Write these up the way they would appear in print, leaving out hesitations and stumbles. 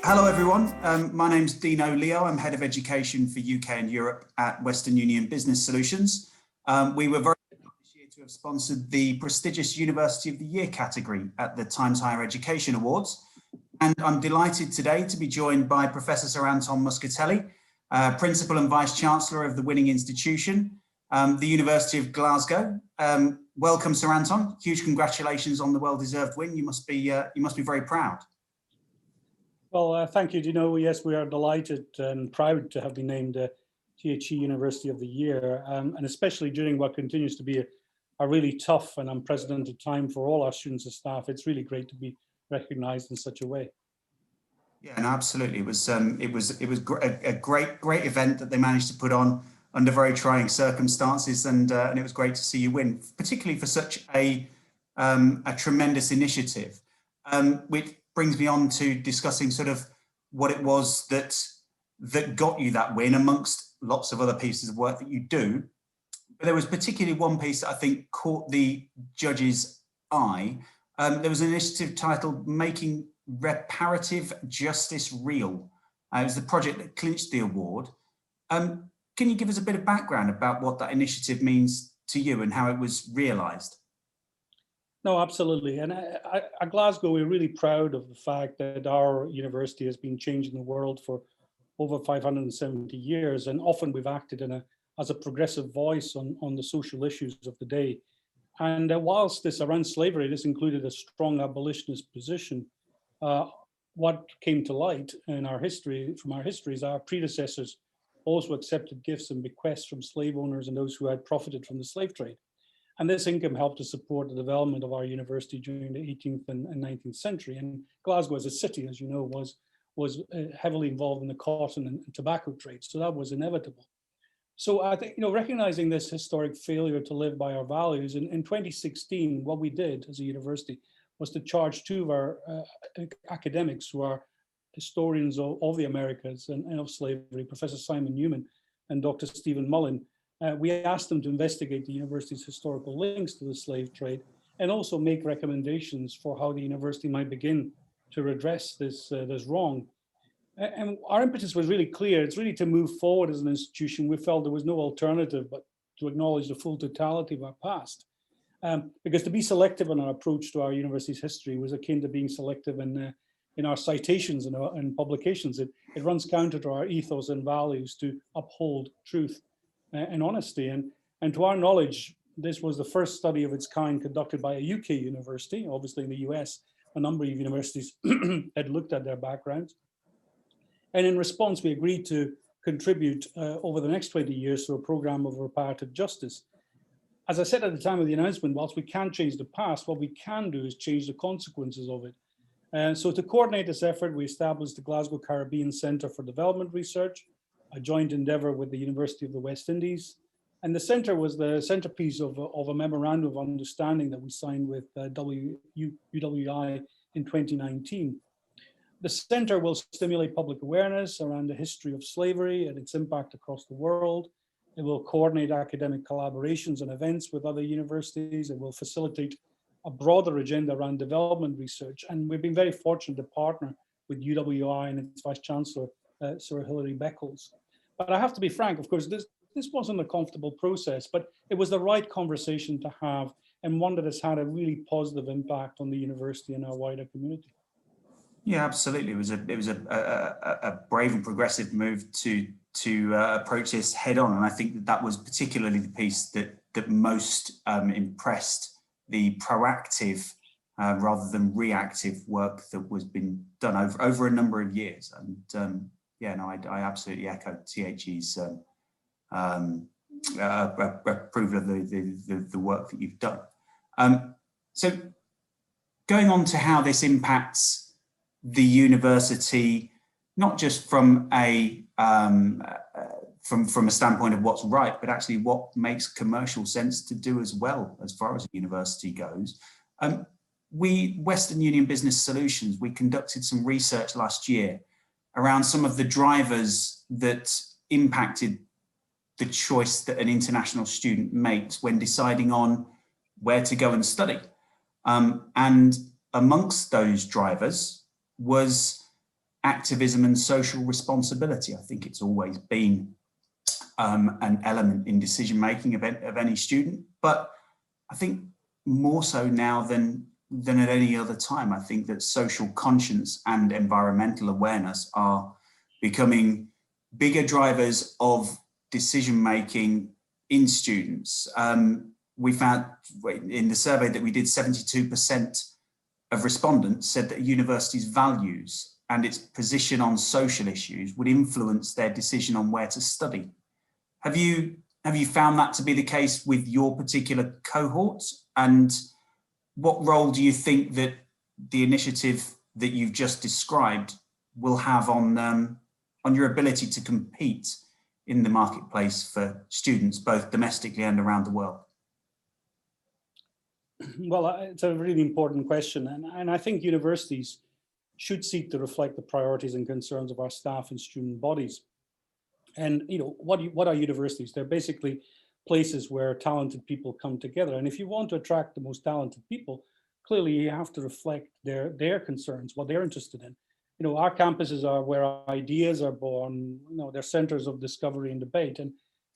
Hello everyone, my name's Dino Leo. I'm Head of Education for UK and Europe at Western Union Business Solutions. We were very proud this year to have sponsored the prestigious University of the Year category at the Times Higher Education Awards. And I'm delighted today to be joined by Professor Sir Anton Muscatelli, Principal and Vice-Chancellor of the winning institution, the University of Glasgow. Welcome, Sir Anton. Huge congratulations on the well-deserved win. You must be very proud. Well, thank you, Dino. Yes, we are delighted and proud to have been named THE University of the Year, and especially during what continues to be a really tough and unprecedented time for all our students and staff. It's really great to be recognised in such a way. Yeah, no, absolutely. It was a great event that they managed to put on under very trying circumstances, and it was great to see you win, particularly for such a tremendous initiative, which brings me on to discussing sort of what it was that got you that win amongst lots of other pieces of work that you do. But there was particularly one piece that I think caught the judge's eye. There was an initiative titled Making Reparative Justice Real. It was the project that clinched the award. Can you give us a bit of background about what that initiative means to you and how it was realised? No, absolutely. And at Glasgow, we're really proud of the fact that our university has been changing the world for over 570 years. And often we've acted as a progressive voice on the social issues of the day. And whilst this around slavery, this included a strong abolitionist position, what came to light in our history, from our histories, our predecessors also accepted gifts and bequests from slave owners and those who had profited from the slave trade. And this income helped to support the development of our university during the 18th and 19th century. And Glasgow as a city, as you know, was heavily involved in the cotton and tobacco trade. So that was inevitable. So I think, recognizing this historic failure to live by our values, in 2016, what we did as a university was to charge two of our academics who are historians of the Americas and of slavery, Professor Simon Newman and Dr. Stephen Mullen. We asked them to investigate the university's historical links to the slave trade and also make recommendations for how the university might begin to redress this wrong. And our impetus was really clear. It's really to move forward as an institution. We felt there was no alternative but to acknowledge the full totality of our past. Because to be selective in our approach to our university's history was akin to being selective in our citations and publications. It runs counter to our ethos and values to uphold truth and honesty. And to our knowledge, this was the first study of its kind conducted by a UK university. Obviously in the US, a number of universities had looked at their backgrounds. And in response, we agreed to contribute over the next 20 years to a program of reparative justice. As I said at the time of the announcement, whilst we can't change the past, what we can do is change the consequences of it. And so to coordinate this effort, we established the Glasgow Caribbean Centre for Development Research, a joint endeavour with the University of the West Indies. And the centre was the centrepiece of a memorandum of understanding that we signed with UWI in 2019. The centre will stimulate public awareness around the history of slavery and its impact across the world. It will coordinate academic collaborations and events with other universities. It will facilitate a broader agenda around development research. And we've been very fortunate to partner with UWI and its Vice-Chancellor, Sir Hilary Beckles. But I have to be frank, of course, this wasn't a comfortable process, but it was the right conversation to have and one that has had a really positive impact on the university and our wider community. Yeah, absolutely. It was a brave and progressive move to approach this head on, and I think that was particularly the piece that most impressed the proactive rather than reactive work that was been done over a number of years. And yeah, no, I absolutely echo THE's approval of the work that you've done. So going on to how this impacts the university, not just from a standpoint of what's right, but actually what makes commercial sense to do as well, as far as the university goes. We, Western Union Business Solutions, we conducted some research last year around some of the drivers that impacted the choice that an international student makes when deciding on where to go and study. And amongst those drivers was activism and social responsibility. I think it's always been an element in decision making of any student, but I think more so now than at any other time. I think that social conscience and environmental awareness are becoming bigger drivers of decision making in students. We found in the survey that we did, 72% of respondents said that a university's values and its position on social issues would influence their decision on where to study. Have you found that to be the case with your particular cohort? And what role do you think that the initiative that you've just described will have on your ability to compete in the marketplace for students, both domestically and around the world? Well, it's a really important question. And I think universities should seek to reflect the priorities and concerns of our staff and student bodies. And what are universities? They're basically places where talented people come together. And if you want to attract the most talented people, clearly you have to reflect their concerns, what they're interested in. Our campuses are where ideas are born. They're centers of discovery and debate. And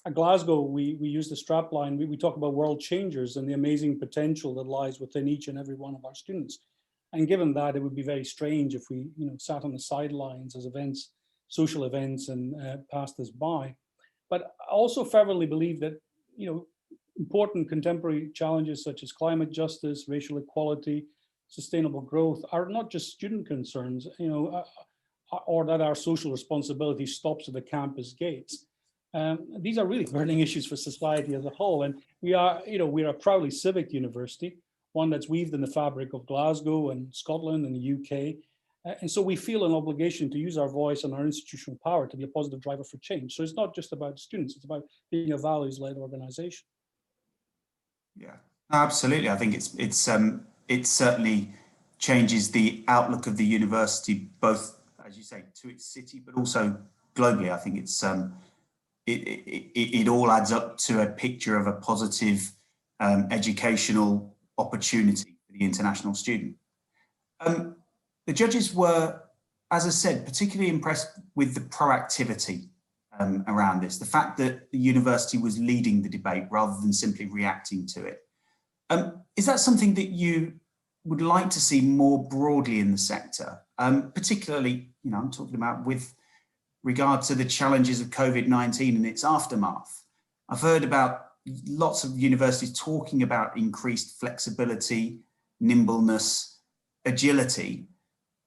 at Glasgow, we use the strapline. We talk about world changers and the amazing potential that lies within each and every one of our students. And given that, it would be very strange if we sat on the sidelines as social events and passed us by. But I also fervently believe that important contemporary challenges such as climate justice, racial equality, sustainable growth are not just student concerns, or that our social responsibility stops at the campus gates. These are really burning issues for society as a whole. And we are a proudly civic university, one that's weaved in the fabric of Glasgow and Scotland and the UK. And so we feel an obligation to use our voice and our institutional power to be a positive driver for change. So it's not just about students, it's about being a values-led organization. Yeah, absolutely. I think it certainly changes the outlook of the university, both, as you say, to its city, but also globally. I think it all adds up to a picture of a positive educational opportunity for the international student. The judges were, as I said, particularly impressed with the proactivity around this, the fact that the university was leading the debate rather than simply reacting to it. Is that something that you would like to see more broadly in the sector, particularly, I'm talking about with regard to the challenges of COVID-19 and its aftermath? I've heard about lots of universities talking about increased flexibility, nimbleness, agility.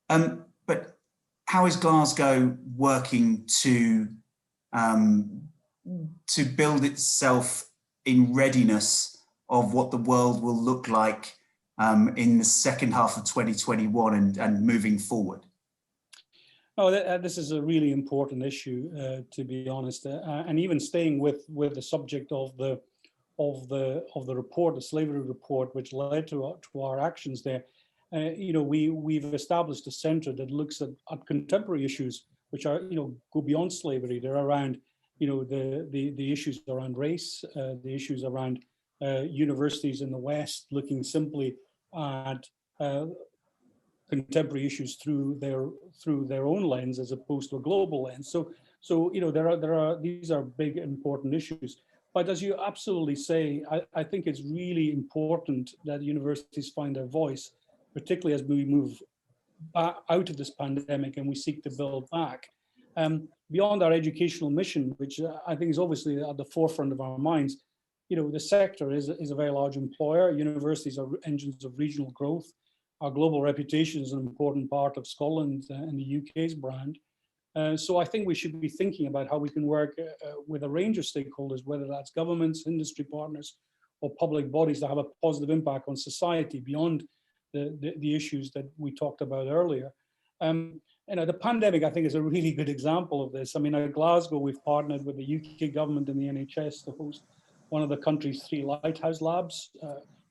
But how is Glasgow working to build itself in readiness of what the world will look like in the second half of 2021 and moving forward? Oh, this is a really important issue, to be honest, and even staying with the subject of the report, the slavery report, which led to our actions there. We've established a centre that looks at contemporary issues, which are go beyond slavery. They're around the issues around race, the issues around universities in the West looking simply at contemporary issues through their own lens as opposed to a global lens. So these are big important issues. But as you absolutely say, I think it's really important that universities find their voice, particularly as we move out of this pandemic and we seek to build back. Beyond our educational mission, which I think is obviously at the forefront of our minds, the sector is a very large employer. Universities are engines of regional growth. Our global reputation is an important part of Scotland and the UK's brand. So I think we should be thinking about how we can work with a range of stakeholders, whether that's governments, industry partners, or public bodies that have a positive impact on society beyond the issues that we talked about earlier. The pandemic, I think, is a really good example of this. I mean, at Glasgow, we've partnered with the UK government and the NHS to host one of the country's 3 lighthouse labs,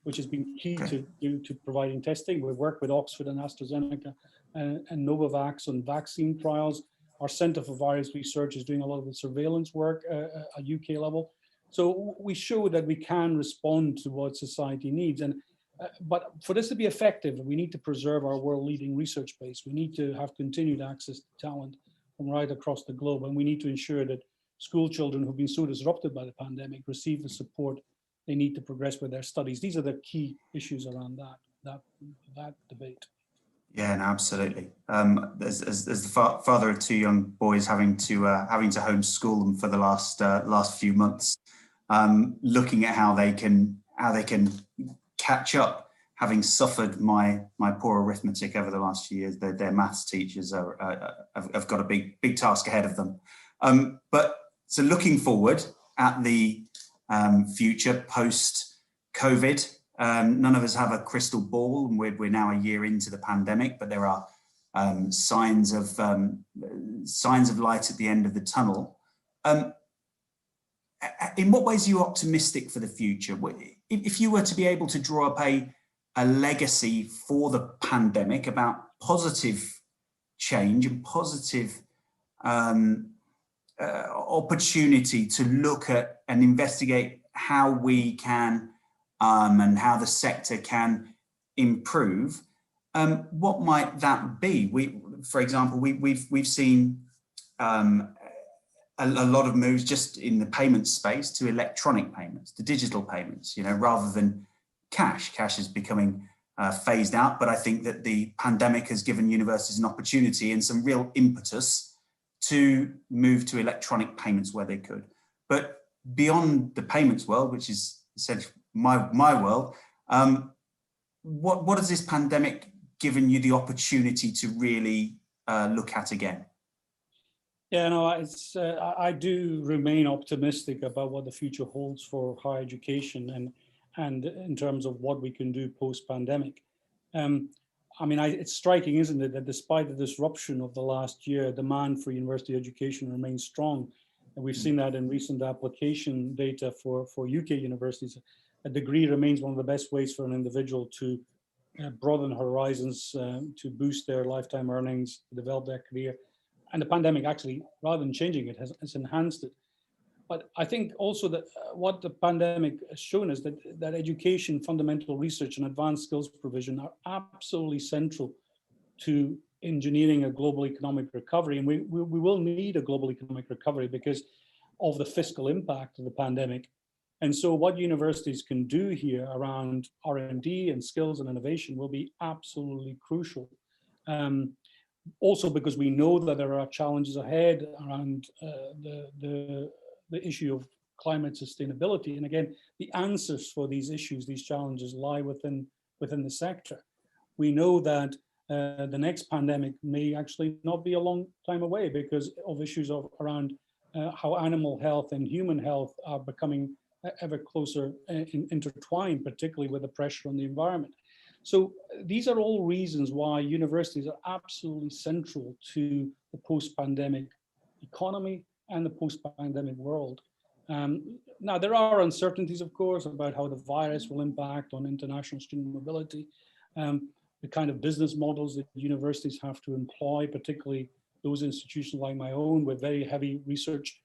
which has been key to providing testing. We've worked with Oxford and AstraZeneca and Novavax on vaccine trials. Our Centre for Virus Research is doing a lot of the surveillance work at UK level. So we show that we can respond to what society needs. And But for this to be effective, we need to preserve our world-leading research base. We need to have continued access to talent from right across the globe, and we need to ensure that school children who've been so disrupted by the pandemic receive the support they need to progress with their studies. These are the key issues around that debate. Yeah, no, absolutely. As the father of two young boys, having to homeschool them for the last few months, looking at how they can catch up, having suffered my poor arithmetic over the last few years. Their maths teachers have got a big task ahead of them. But so looking forward at the future post-COVID. None of us have a crystal ball, and we're now a year into the pandemic, but there are signs of light at the end of the tunnel. In what ways are you optimistic for the future? If you were to be able to draw up a legacy for the pandemic about positive change and positive opportunity to look at and investigate how we can and how the sector can improve, what might that be? For example, we've seen a lot of moves just in the payment space to electronic payments, to digital payments, rather than cash. Cash is becoming phased out, but I think that the pandemic has given universities an opportunity and some real impetus to move to electronic payments where they could. But beyond the payments world, which is essentially my world, what has this pandemic given you the opportunity to really look at again? Yeah, no, I do remain optimistic about what the future holds for higher education and in terms of what we can do post-pandemic. I mean, it's striking, isn't it, that despite the disruption of the last year, demand for university education remains strong. And we've seen that in recent application data for UK universities. A degree remains one of the best ways for an individual to broaden horizons, to boost their lifetime earnings, develop their career. And the pandemic actually, rather than changing it, has enhanced it. But I think also that what the pandemic has shown is that education, fundamental research, and advanced skills provision are absolutely central to engineering a global economic recovery. And we will need a global economic recovery because of the fiscal impact of the pandemic. And so what universities can do here around R&D and skills and innovation will be absolutely crucial. Also because we know that there are challenges ahead around the issue of climate sustainability. And again, the answers for these issues, these challenges lie within the sector. We know that the next pandemic may actually not be a long time away because of issues around how animal health and human health are becoming ever closer intertwined, particularly with the pressure on the environment. So these are all reasons why universities are absolutely central to the post-pandemic economy and the post-pandemic world. Now, there are uncertainties, of course, about how the virus will impact on international student mobility, the kind of business models that universities have to employ, particularly those institutions like my own with very heavy research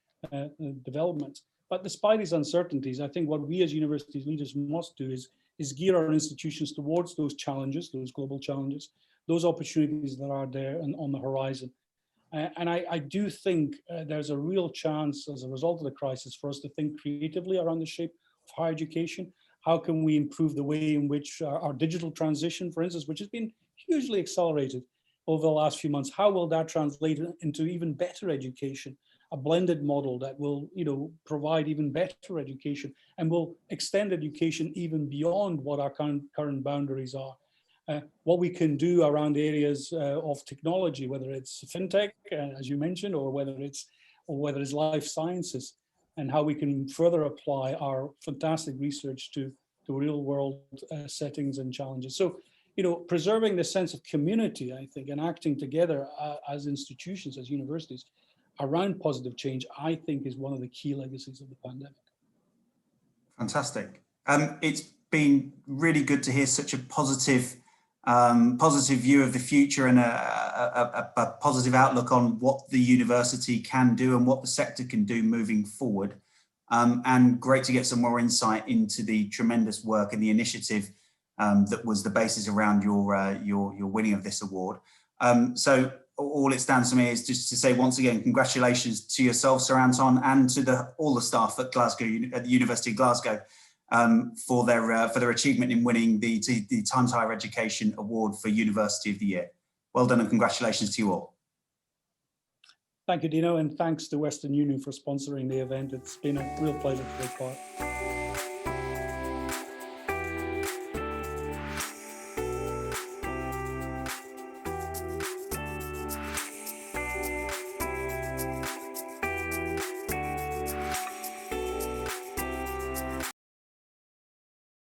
development. But despite these uncertainties, I think what we as university leaders must do is gear our institutions towards those challenges, those global challenges, those opportunities that are there and on the horizon. And I do think there's a real chance as a result of the crisis for us to think creatively around the shape of higher education. How can we improve the way in which our digital transition, for instance, which has been hugely accelerated over the last few months, how will that translate into even better education? A blended model that will, provide even better education and will extend education even beyond what our current boundaries are. What we can do around areas of technology, whether it's fintech, as you mentioned, or whether it's life sciences, and how we can further apply our fantastic research to real world settings and challenges. So, preserving the sense of community, I think, and acting together as institutions, as universities, around positive change, I think is one of the key legacies of the pandemic. Fantastic. It's been really good to hear such a positive view of the future and a positive outlook on what the university can do and what the sector can do moving forward. And great to get some more insight into the tremendous work and the initiative that was the basis around your winning of this award. So all it stands for me is just to say once again, congratulations to yourself, Sir Anton, and to all the staff at Glasgow, at the University of Glasgow, for their achievement in winning the Times Higher Education Award for University of the Year. Well done, and congratulations to you all. Thank you, Dino, and thanks to Western Union for sponsoring the event. It's been a real pleasure to take part.